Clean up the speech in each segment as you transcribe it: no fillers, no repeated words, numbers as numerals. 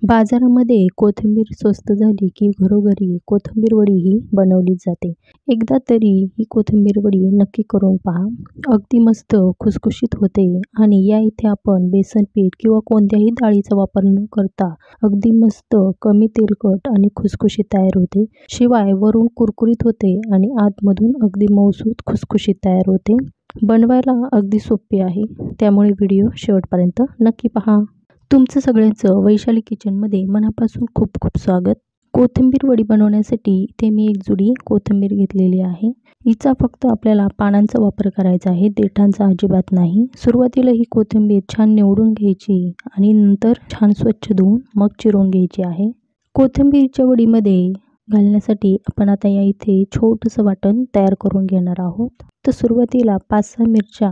बाजारामध्ये कोथिंबीर स्वस्त झाली की घरोघरी कोथिंबीर वडी ही बनवली जाते. एकदा तरी ही कोथिंबीर वडी नक्की करून पहा. अगदी मस्त खुसखुशीत होते आणि या इथे आपण बेसन पीठ किंवा कोणत्याही डाळीचा वापर न करता अगदी मस्त कमी तेलकट आणि खुसखुशीत तयार होते. शिवाय वरून कुरकुरीत होते आणि आतमधून अगदी मऊसूत खुसखुशीत तयार होते. बनवायला अगदी सोपे आहे, त्यामुळे व्हिडिओ शेवटपर्यंत नक्की पहा. तुमचं सगळ्यांचं वैशाली किचनमध्ये मनापासून खूप खूप स्वागत. कोथिंबीर वडी बनवण्यासाठी इथे मी एक जुडी कोथिंबीर घेतलेली आहे. हिचा फक्त आपल्याला पानांचा वापर करायचा आहे, देठांचा अजिबात नाही. सुरुवातीला ही कोथिंबीर छान निवडून घ्यायची आणि नंतर छान स्वच्छ धुवून मग चिरून घ्यायची आहे. कोथिंबीरच्या वडीमध्ये घालण्यासाठी आपण आता या इथे छोटंसं वाटण तयार करून घेणार आहोत. तर सुरुवातीला 5-6 मिरच्या,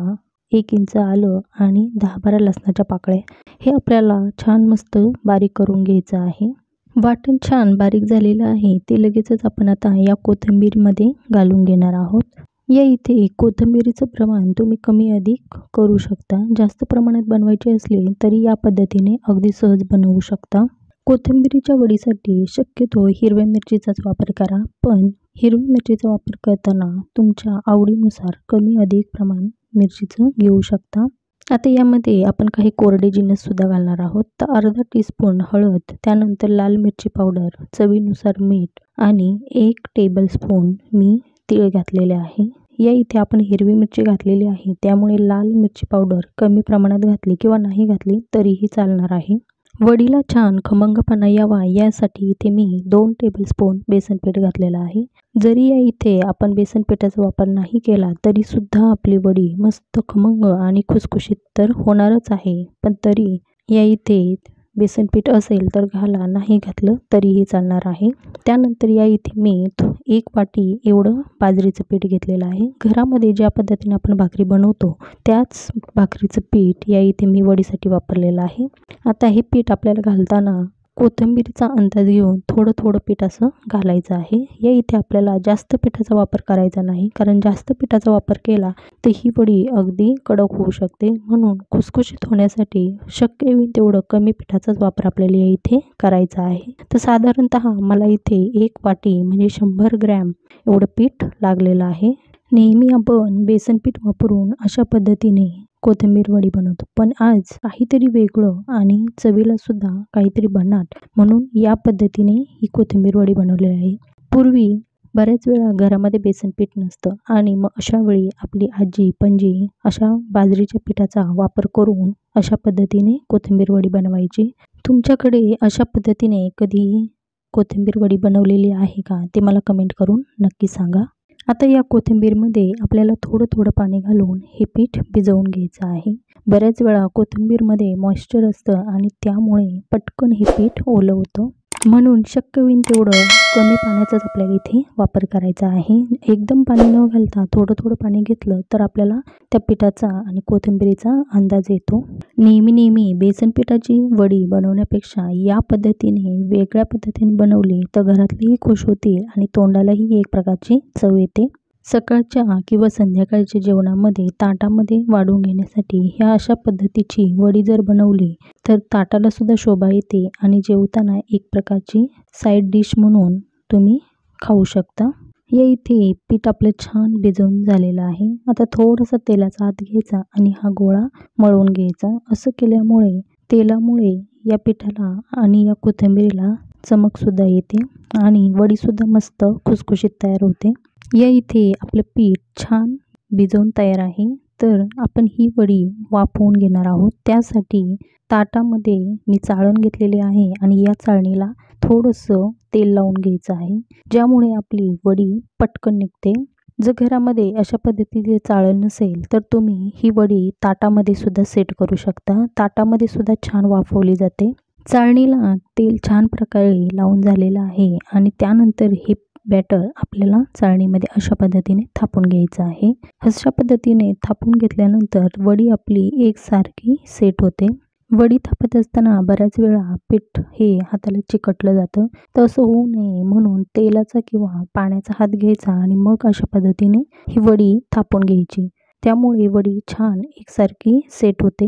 1 इंच आलं आणि 10-12 लसणाच्या पाकळ्या हे आपल्याला छान मस्त बारीक करून घ्यायचं आहे. वाटण छान बारीक झालेलं आहे, ते लगेचच आपण आता या कोथिंबीरमध्ये घालून घेणार आहोत. या इथे कोथिंबीरीचं प्रमाण तुम्ही कमी अधिक करू शकता. जास्त प्रमाणात बनवायचे असले तरी या पद्धतीने अगदी सहज बनवू शकता. कोथिंबीरीच्या वडीसाठी शक्यतो हिरव्या मिरचीचाच वापर करा, पण हिरव्या मिरचीचा वापर करताना तुमच्या आवडीनुसार कमी अधिक प्रमाण मिरचीचं घेऊ शकता. आता यामध्ये आपण काही कोरडे जिन्नससुद्धा घालणार आहोत. तर अर्धा टीस्पून हळद, त्यानंतर लाल मिरची पावडर, चवीनुसार मीठ आणि 1 टेबलस्पून मी तीळ घातलेले आहे. या इथे आपण हिरवी मिरची घातलेली आहे, त्यामुळे लाल मिरची पावडर कमी प्रमाणात घातली किंवा नाही घातली तरीही चालणार आहे. वडीला छान खमंगपणा यावा यासाठी इथे मी 2 टेबलस्पून बेसन पीठ घातलेलं आहे. जरी या इथे आपण बेसन पिठाचा वापर नाही केला तरी सुद्धा आपली वडी मस्त खमंग आणि खुसखुशीत तर होणारच आहे. पण तरी या इथे बेसन पीठ असेल तर घाला, नाही घातलं तरीही चालणार आहे. त्यानंतर या इथे मी 1 वाटी एवढं बाजरीचं पीठ घेतलेलं आहे. घरामध्ये ज्या पद्धतीने आपण भाकरी बनवतो त्याच भाकरीचं पीठ या इथे मी वडीसाठी वापरलेलं आहे. आता हे पीठ आपल्याला घालताना कोथिंबीरीचा अंदाज घेऊन थोडं थोडं पीठ असं घालायचं आहे. या इथे आपल्याला जास्त पिठाचा वापर करायचा नाही, कारण जास्त पिठाचा वापर केला तर ही वडी अगदी कडक होऊ शकते. म्हणून खुसखुशीत होण्यासाठी शक्य होईल तेवढं कमी पिठाचाच वापर आपल्याला या इथे करायचा आहे. तर साधारणतः मला इथे 1 वाटी म्हणजे 100 ग्रॅम एवढं पीठ लागलेलं आहे. नेहमी आपण बेसन पीठ वापरून अशा पद्धतीने कोथिंबीर वडी बनवतो, पण आज काहीतरी वेगळं आणि चवीला सुद्धा काहीतरी भन्नाट म्हणून या पद्धतीने ही कोथिंबीर वडी बनवलेली आहे. पूर्वी बऱ्याच वेळा घरामध्ये बेसन पीठ नसतं आणि मग अशा वेळी आपली आजी पणजी अशा बाजरीच्या पिठाचा वापर करून अशा पद्धतीने कोथिंबीर वडी बनवायची. तुमच्याकडे अशा पद्धतीने कधी कोथिंबीर वडी बनवलेली आहे का, ते मला कमेंट करून नक्की सांगा. आता या कोथिंबीरमध्ये आपल्याला थोडं थोडं पाणी घालून हे पीठ भिजवून घ्यायचं आहे. बऱ्याच वेळा कोथिंबीरमध्ये मॉइश्चर असतं आणि त्यामुळे पटकन हे पीठ ओलं होतं. म्हणून शक्य होईल तेवढं कमी पाण्याचाच आपल्याला इथे वापर करायचा आहे. एकदम पाणी न घालता थोडं थोडं पाणी घेतलं तर आपल्याला त्या पिठाचा आणि कोथिंबीरीचा अंदाज येतो. नेहमी बेसन पिठाची वडी बनवण्यापेक्षा या पद्धतीने वेगळ्या पद्धतीने बनवली तर घरातलेही खुश होतील आणि तोंडालाही एक प्रकारची चव येते. सकाळच्या किंवा संध्याकाळच्या जेवणामध्ये ताटामध्ये वाढून घेण्यासाठी ह्या अशा पद्धतीची वडी जर बनवली तर ताटाला सुद्धा शोभा येते आणि जेवताना एक प्रकारची साईड डिश म्हणून तुम्ही खाऊ शकता. या इथे पीठ आपलं छान भिजवून झालेलं आहे. आता थोडासा तेलाचा हात घ्यायचा आणि हा गोळा मळून घ्यायचा. असं केल्यामुळे तेलामुळे या पिठाला आणि या कोथिंबीरीला चमकसुद्धा येते आणि वडीसुद्धा मस्त खुसखुशीत तयार होते. या इथे आपलं पीठ छान भिजवून तयार आहे. तर आपण ही वडी वाफवून घेणार आहोत. त्यासाठी ताटामध्ये मी चाळण घेतलेली आहे आणि या चाळणीला थोडंसं तेल लावून घ्यायचं आहे, ज्यामुळे आपली वडी पटकन निघते. जर घरामध्ये अशा पद्धतीचे चाळण नसेल तर तुम्ही ही वडी ताटामध्ये सुद्धा सेट करू शकता. ताटामध्ये सुद्धा छान वाफवली जाते. चाळणीला तेल छान प्रकारे लावून झालेलं आहे आणि त्यानंतर हे बॅटर आपल्याला चाळणीमध्ये अशा पद्धतीने थापून घ्यायचं आहे. अशा पद्धतीने थापून घेतल्यानंतर वडी आपली एकसारखी सेट होते. वडी थापत असताना बऱ्याच वेळा पीठ हे हाताला चिकटलं जातं, तर असं होऊ नये म्हणून तेलाचा किंवा पाण्याचा हात घ्यायचा आणि मग अशा पद्धतीने ही वडी थापून घ्यायची. त्यामुळे वडी छान एकसारखी सेट होते.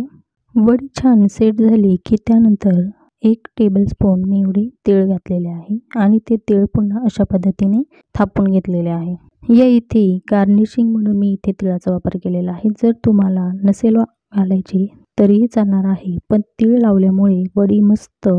वडी छान सेट झाली की त्यानंतर 1 टेबलस्पून मी एवढे तीळ घातलेले आहे आणि ते तीळ पुन्हा अशा पद्धतीने थापून घेतलेले आहे. या इथे गार्निशिंग म्हणून मी इथे तिळाचा वापर केलेला आहे. जर तुम्हाला नसेल घालायची तरीही चालणार आहे, पण तीळ लावल्यामुळे वडी मस्त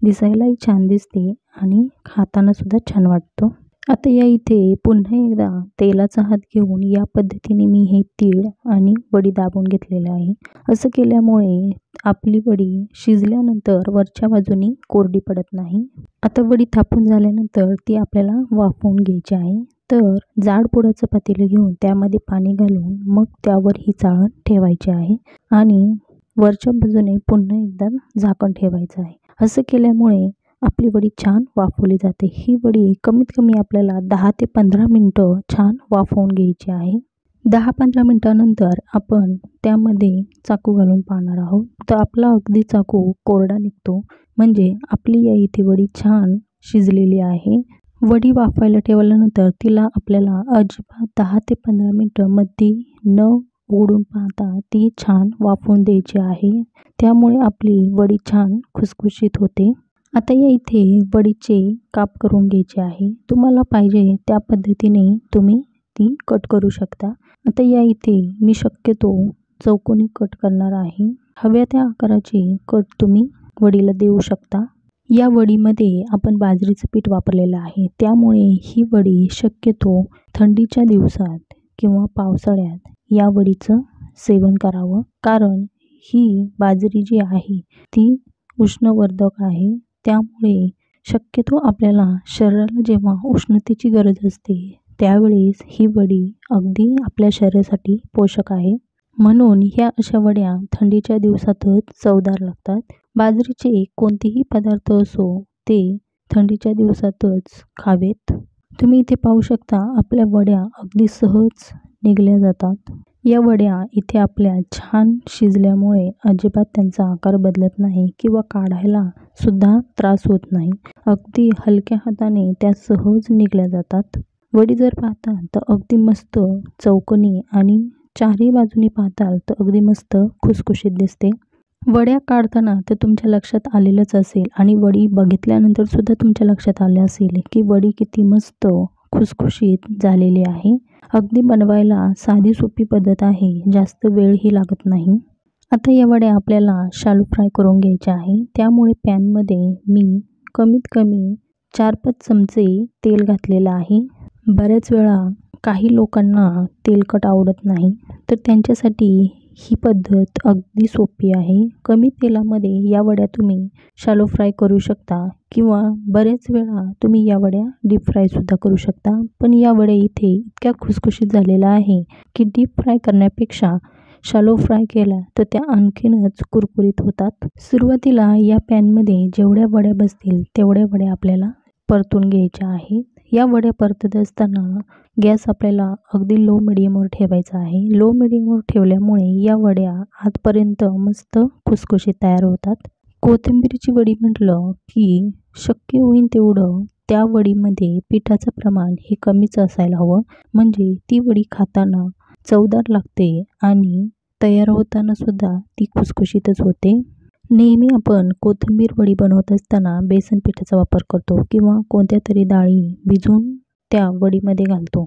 दिसायलाही छान दिसते आणि खाताना सुद्धा छान वाटतो. आता या इथे पुन्हा एकदा तेलाचा हात घेऊन या पद्धतीने मी हे तीळ आणि वडी दाबून घेतलेलं आहे. असं केल्यामुळे आपली वडी शिजल्यानंतर वरच्या बाजूनी कोरडी पडत नाही. आता वडी थापून झाल्यानंतर ती आपल्याला वाफवून घ्यायची आहे. तर जाड बुडाचं पातेलं घेऊन त्यामध्ये पाणी घालून मग त्यावर ही चाळण ठेवायची आहे आणि वरच्या बाजूने पुन्हा एकदा झाकण ठेवायचं आहे. असं केल्यामुळे आपली वडी छान वाफवली जाते. ही वडी कमीत कमी आपल्याला 10 ते 15 मिनटं छान वाफवून घ्यायची आहे. 10-15 मिनटानंतर आपण त्यामध्ये चाकू घालून पाहणार आहोत. तर आपला अगदी चाकू कोरडा निघतो, म्हणजे आपली या इथे वडी छान शिजलेली आहे. वडी वाफायला ठेवल्यानंतर तिला आपल्याला अजिबात 10 ते 15 मिनटं मध्ये न उघडून पाहता ती छान वाफवून द्यायची आहे. त्यामुळे आपली वडी छान खुसखुशीत होते. आता या इथे वडीचे काप करून घ्यायचे आहे. तुम्हाला पाहिजे त्या पद्धतीने तुम्ही ती कट करू शकता. आता या इथे मी शक्यतो चौकोनी कट करणार आहे. हव्या त्या आकाराची कट तुम्ही वडीला देऊ शकता. या वडीमध्ये आपण बाजरीचं पीठ वापरलेलं आहे, त्यामुळे ही वडी शक्यतो थंडीच्या दिवसात किंवा पावसाळ्यात या वडीचं सेवन करावं, कारण ही बाजरी जी आहे ती उष्णवर्धक आहे. त्यामुळे शक्यतो आपल्याला शरीराला जेव्हा उष्णतेची गरज असते त्यावेळेस ही वडी अगदी आपल्या शरीरासाठी पोषक आहे. म्हणून ह्या अशा वड्या थंडीच्या दिवसातच चवदार लागतात. बाजरीचे कोणतेही पदार्थ असो ते थंडीच्या दिवसातच खावेत. तुम्ही इथे पाहू शकता आपल्या वड्या अगदी सहज निघल्या जातात. या वड्या इथे आपल्या छान शिजल्यामुळे अजिबात त्यांचा आकार बदलत नाही किंवा काढायला सुद्धा त्रास होत नाही. अगदी हलक्या हाताने त्या सहज निघल्या जातात. वडी जर पाहताल तर अगदी मस्त चौकोनी आणि चारही बाजूनी पाहताल तर अगदी मस्त खुसखुशीत दिसते. वड्या काढताना तर तुमच्या लक्षात आलेलंच असेल आणि वडी बघितल्यानंतर सुद्धा तुमच्या लक्षात आले असेल की वडी किती मस्त खुसखुशीत झालेली आहे. अगदी बनवायला साधी सोपी पद्धत आहे, जास्त वेळही लागत नाही. आता या वड्या आपल्याला शालो फ्राय करून घ्यायच्या आहे. त्यामुळे पॅनमध्ये मी कमीत कमी 4-5 चमचे तेल घातलेलं आहे. बऱ्याच वेळा काही लोकांना तेलकट आवडत नाही, तर त्यांच्यासाठी ही पद्धत अगदी सोपी आहे. कमी तेलामध्ये या वड्या तुम्ही शालो फ्राय करू शकता किंवा बरेच वेळा तुम्ही या वड्या डीप फ्रायसुद्धा करू शकता. पण या वड्या इथे इतक्या खुसखुशीत झालेल्या आहे की डीप फ्राय करण्यापेक्षा शालो फ्राय केला तर त्या आणखीनच कुरकुरीत होतात. सुरुवातीला या पॅनमध्ये जेवढ्या वड्या बसतील तेवढ्या वड्या आपल्याला परतून घ्यायच्या आहेत. या वड्या परतत असताना गॅस आपल्याला अगदी लो मिडियमवर ठेवायचा आहे. लो मिडियमवर ठेवल्यामुळे या वड्या आतपर्यंत मस्त खुसखुशीत तयार होतात. कोथिंबीरची वडी म्हटलं की शक्य होईल तेवढं त्या वडीमध्ये पिठाचं प्रमाण हे कमीच असायला हवं, म्हणजे ती वडी खाताना चवदार लागते आणि तयार होताना सुद्धा ती खुसखुशीतच होते. नेहमी आपण कोथिंबीर वडी बनवत असताना बेसन पिठाचा वापर करतो किंवा कोणत्या तरी डाळी भिजवून त्या वडीमध्ये घालतो.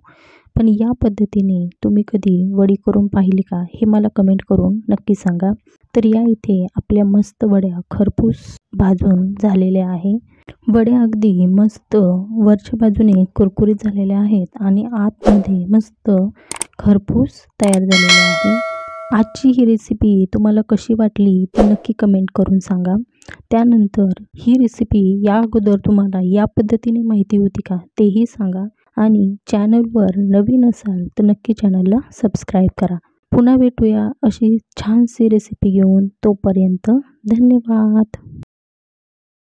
पण या पद्धतीने तुम्ही कधी वडी करून पाहिली का हे मला कमेंट करून नक्की सांगा. तर या इथे आपल्या मस्त वड्या खरपूस भाजून झालेल्या आहे. वड्या अगदी मस्त वरच्या बाजूने कुरकुरीत झालेल्या आहेत आणि आतमध्ये मस्त खरपूस तयार झालेल्या आहे. आजची ही रेसिपी तुम्हाला कशी वाटली ती नक्की कमेंट करून सांगा. त्यानंतर ही रेसिपी या अगोदर तुम्हाला या पद्धतीने माहिती होती का तेही सांगा आणि चॅनलवर नवीन असाल तर नक्की चॅनलला सबस्क्राईब करा. पुन्हा भेटूया अशी छानशी रेसिपी घेऊन. तोपर्यंत धन्यवाद.